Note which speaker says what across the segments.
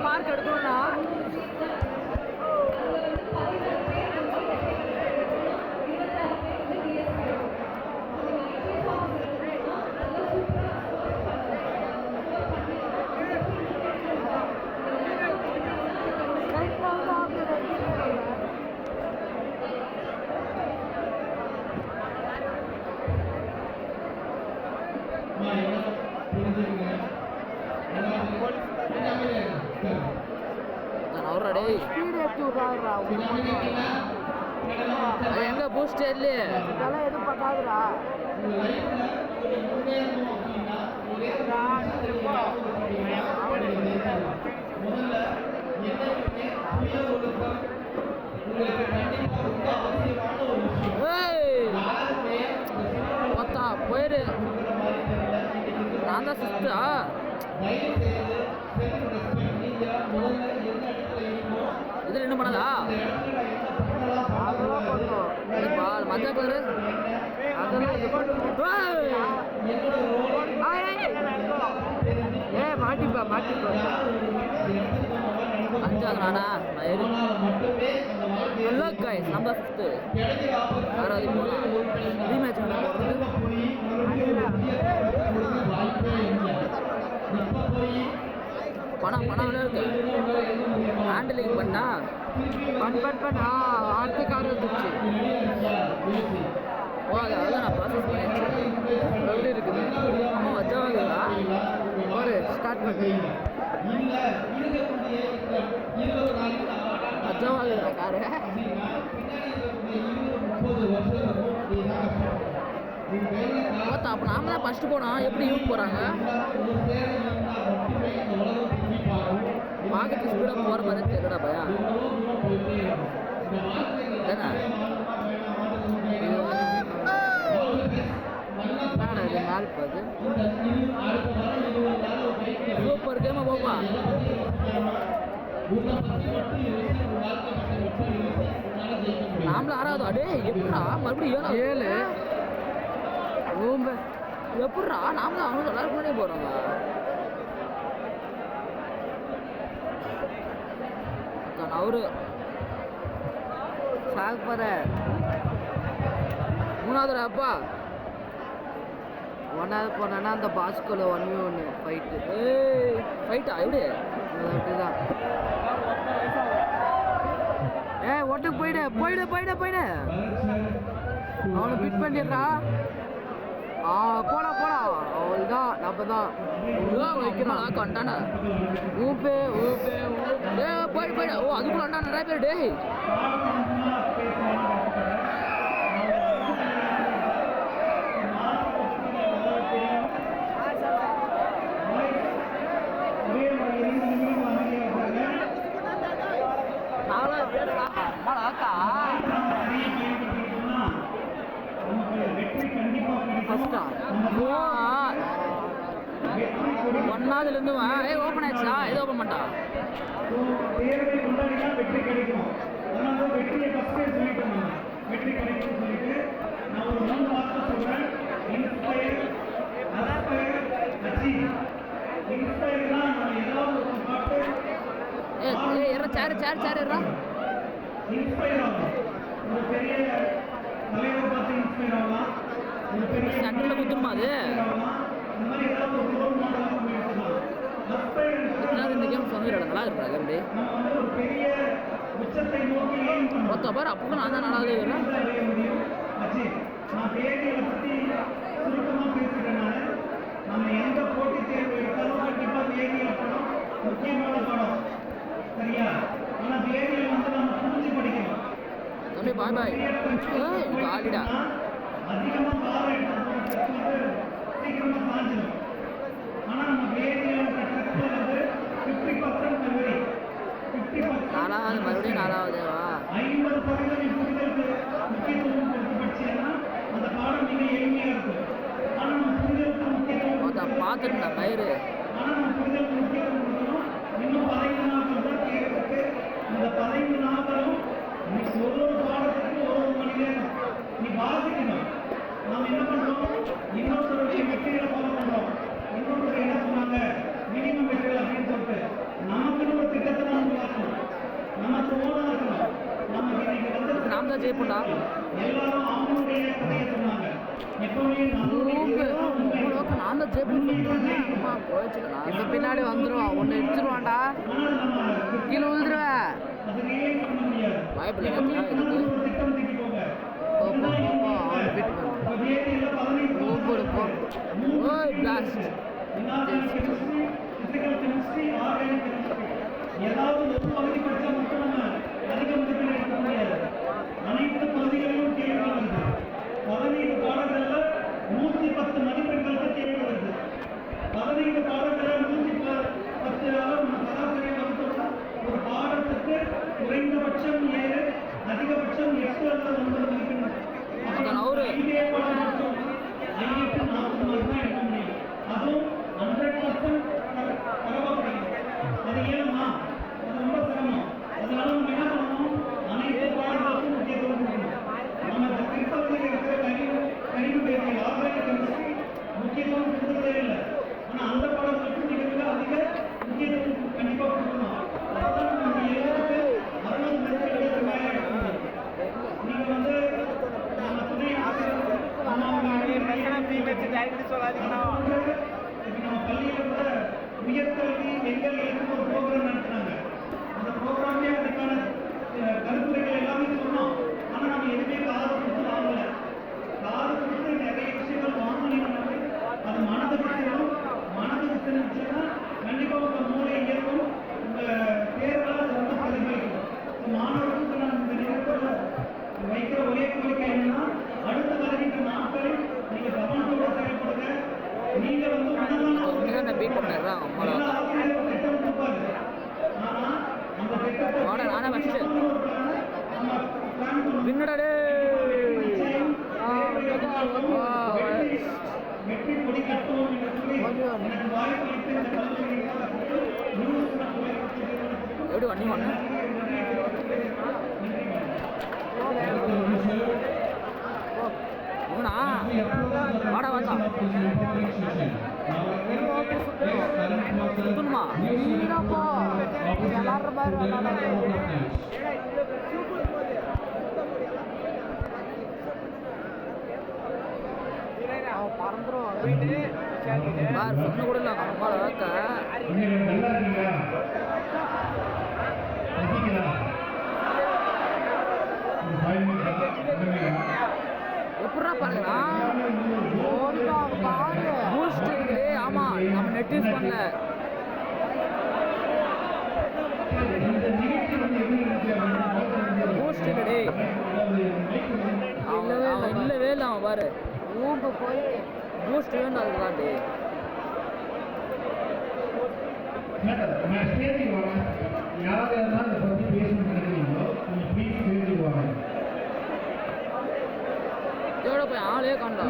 Speaker 1: Mark எடுக்கணும்னா எங்க booster இதெல்லாம் எதுவும் பார்க்காதுடா. போயிரு நான் தான் சிஸ்டா இதில் என்ன பண்ணதா மஞ்சள் கலரு மாட்டிப்பா மாட்டிப்பா அஞ்சாவது நானா எல்லோ காய்ஸ் நம்பர் 5 யாராவது போனா ரீமேட்ச் போடுறது பணம் இருக்கு ஹேண்டிலிங் பண்ணா பண்ணா அடுத்த கார் வந்துருச்சு. ஓ அதெல்லாம் நான் ப்ராசஸ் பண்ணிடுறேன். எப்படி இருக்குது வச்சவாங்களா ஒரு ஸ்டார்ட் பண்ணி வச்சவாங்களா காரு பார்த்தா அப்போ நாம தான் ஃபஸ்ட்டு போனோம். எப்படி யூஸ் போகிறாங்க பார்க்கறதுக்கு ஸ்பீடாக போகிற மாதிரி தெரியடா பையா இது நாள் பார்த்து சூப்பர் கேமா போப்பா. நாமளும் ஆறாவது அடே எப்படா மறுபடியும் 7 எப்படா நாமளும் அவங்க எல்லாரும் முன்னாடியே போகிறோங்க. அவரு சாகுப்பார 3வது அப்பா 1வது போனா அந்த பாஸ்கோல 1v1 ஃபைட்டு ஃபைட்டா எப்படி அப்படிதான் ஒட்டுக்கு போயிடு அவனை பிட் பண்ணிடுறா. போடா அவள்தான் நம்ம தான் வைக்கிறான் கண்டானா ஊப்பே போயிடு ஓ அதுக்குள்ள அண்டா நிறைய பேர் டேய் ஒன்னாவதுலேருந்து ஓப்பன் ஆயிடுச்சா இது ஓப்பன் பண்ணிட்டா வெற்றி கிடைக்கும். வெற்றியை ஃபஸ்ட்டே சொல்லிட்டோம். வெற்றி கிடைக்கும் சொல்லிட்டு நான் ஒரு 3 வார்த்தை சொல்றேன். இன்ஸ்பயர் அச்சீவ் இன்ஸ்பயர்னா நான் ஏதாவது ஒரு பாட்டு சேர் இன்ஸ்பயர் ஆகும். ஒரு பெரிய தலைவர் பார்த்து இன்ஸ்பயர் ஆகலாம். ஒரு பெரிய சண்டையில் குத்துருமா அது இந்த மாதிரி ஏதாவது ஒரு ரோல் மாடலாக போயிருக்கலாம். இந்த கேம் சொன்ன நல்லா இருக்கா கேம் ஒரு பெரிய உச்சத்தை நோக்கி மொத்த பார் அப்போ நான் தான் நாளாவது நான் தேதியை பற்றி சுருக்கமாக பேசுகிறேன். நம்ம எந்த போட்டி தேர்வு எடுத்தாலும் கண்டிப்பாக தேதியில் படம் முக்கியமான படம் சரியா. ஆனால் தேதியில் நம்ம புரிஞ்சு படிக்கணும். தம்பி பாய் காலிடா அதிகமாக பாரம் எடுத்து சீக்கிரமாக சாஞ்சிடும். ஆனால் நம்ம தேதியில் கற்றுக்கிறது 50% மெமரி 50% நாலாவது மறுபடியும் நாலாவதுவா 50% புரிதலுக்கு முக்கியத்துவம் கொடுத்து படிச்சீங்கன்னா அந்த பாடம் மிக எளிமையாக இருக்கும். ஆனால் நம்ம புரிதலுக்கு முக்கியத்துவம் பார்த்துருந்தா பயிர் ஆனால் நம்ம புரிதலுக்கு முக்கியத்துவம் கொடுக்கணும். இன்னும் 15 நாட்கள் தான் கேட்கறதுக்கு. இந்த 15 நாட்களும் நீ ஒரு பாடத்துக்கு ஒரு மணி நேரம் நீ வாசிக்கணும். நாம் என்ன பண்ணுறோம், இன்னொருத்தருடைய மெட்டீரியலை ஃபாலோ பண்ணுறோம். இன்னொருத்தர் என்ன சொன்னாங்க மினிமம் மெட்டீரியல் அப்படின்னு சொல்லிட்டு நமக்குன்னு ஒரு திட்டத்தை நம்ம உருவாக்கணும். நமக்கு ஓனா இருக்கணும். நம்ம இன்னைக்கு வந்து
Speaker 2: நாம் தான் ஜெயிப்போம்டா.
Speaker 1: எல்லாரும் அவங்களுடைய கதையை சொன்னாங்க. எப்பவுமே
Speaker 2: நான் தான் ஜெயிப்போம் போயிடுச்சுடா. இந்த பின்னாடி வந்துடுவான், ஒன்று எடுத்துருவான்டா, கீழே விழுந்துருவேன். வாய்ப்பு இல்லை எனக்கு.
Speaker 1: ஏதாவது ஒரு பகுதி படித்தா மட்டும் நம்ம அதிக மதிப்பெண் எடுக்க முடியாது. அனைத்து பகுதிகளிலும் கேள்வி வருது. 15 பாடங்களில் 110 மதிப்பெண்களுக்கு கேள்வி வருது. 15 பாடங்களில் 110 அளவு சராசரி வகுத்தோம்னா ஒரு பாடத்துக்கு குறைந்தபட்சம் 7, அதிகபட்சம் 8 அல்லது 9 மதிப்பெண். இதே பாடம் மட்டும் 5 40 மார்க் தான் எடுக்க முடியும். அதுவும் 100% தரவாக. அது ஏமா அது ரொம்ப சிரமம். அதனால நம்ம என்ன பண்ணணும், அனைத்து பாடங்களுக்கும் முக்கியத்துவம் கொடுக்கணும். நம்ம திருப்பதியில் இருக்கிற கணித வேதியியல் ஆர்கானிக் கெமிஸ்ட்ரி முக்கியத்துவம் கொடுக்கறதே இல்லை. ஆனால் அந்த பாடங்களுக்கு நீங்கள் அதிக முக்கியத்துவம் கண்டிப்பாக கொடுக்கணும். அப்பதான் நம்ம எல்லாருக்கு 60 மதிப்பெண்களுக்கு மேலே எடுக்க முடியும். நீங்கள் வந்து நம்ம துணை ஆசிரியர் நம்ம பள்ளியில் கூட உயர்கல்வி எங்கள் எழுத்து ஒரு ப்ரோக்ராம் நடத்தினாங்க. அந்த ப்ரோக்ராமே அதுக்கான கருத்துரைகள் எல்லாமே சொன்னோம். ஆனால் நம்ம எதுவுமே காது கொடுத்து வாங்கல. காது கொடுத்து நிறைய விஷயங்கள் வாங்கினீங்கன்னாலே அது மனதுக்கு தெரியும். மனதுக்கு தெரிஞ்சுன்னா கண்டிப்பாக உங்கள் மூளை இயக்கும், உங்கள் தேர்தலால் அது வந்து பிரதிபலிக்கும். மாணவர்களுக்கு நான் இந்த நேரத்தில் வைக்கிற ஒரே கோரிக்கை என்னன்னா, அடுத்த வருகின்ற நாட்களில் நீங்கள் கவனத்தோடு செயல்படுங்க. நீங்கள் வந்து வெற்றி கொடி கட்டுவோம் என்று சொல்லி எனக்கு வாய்ப்பளித்து இந்த கல்லூரியில்
Speaker 2: வாடா வாடா சுத்தணுமா விளாடுற மாதிரி பறந்துரும் சொன்ன கூட இல்லை அம்மா எப்படா பாருங்கண்ணா பூஸ்ட் இருக்குது. ஆமா நம்ம நெட் யூஸ் பண்ணல. பூஸ்ட் இல்லடே, அவன் இல்லவே இல்லை. அவன் பாரு ஊம்ப போய் பூஸ்ட் வேணும் அதுக்குதான் டே. தேட போய் ஆளே காண்டா.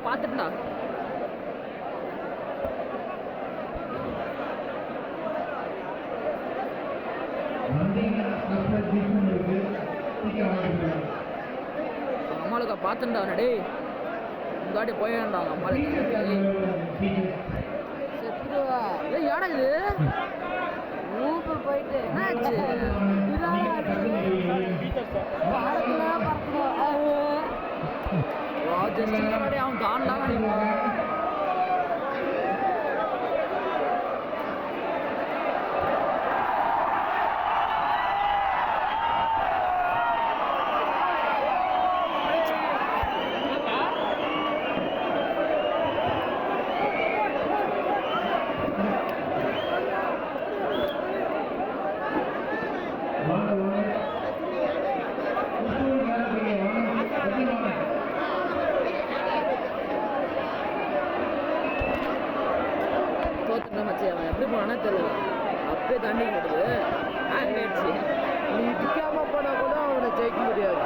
Speaker 2: பார்த்துட்டா அம்மாளுக்கா பார்த்துட்டா டே. முன்னாடி போயிடா அம்மாளுக்கு. ஏடா இது ஊப்பு போயிட்டு என்னாச்சு? அவன் தாண்டான் நினைப்பான். அவன் எப்படி போனானே தெரியல. அப்படியே தண்ணி கட்டுது ஆயிடுச்சு. நீ இடிக்காம போனா கூட அவனை ஜெயிக்க முடியாது.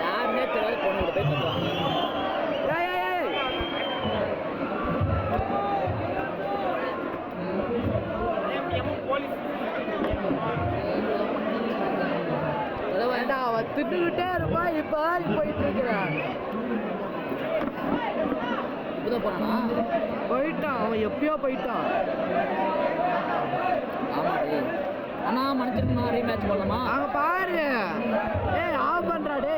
Speaker 2: யாருன்னே தெரியாது பொண்ணு போய் கட்டுவாங்க. தின்னுக்கிட்டே இருப்பா இப்போ போயிட்டு இருக்கிறான். இப்போதான் போறானா? போயிட்டான், அவன் எப்பயோ போயிட்டான். ஆமாடி அண்ணா மனுஷன் ரீமேட்ச் பண்ணலாமா? அங்க பாரு, ஏய் ஆஃப் பண்றா டேய்.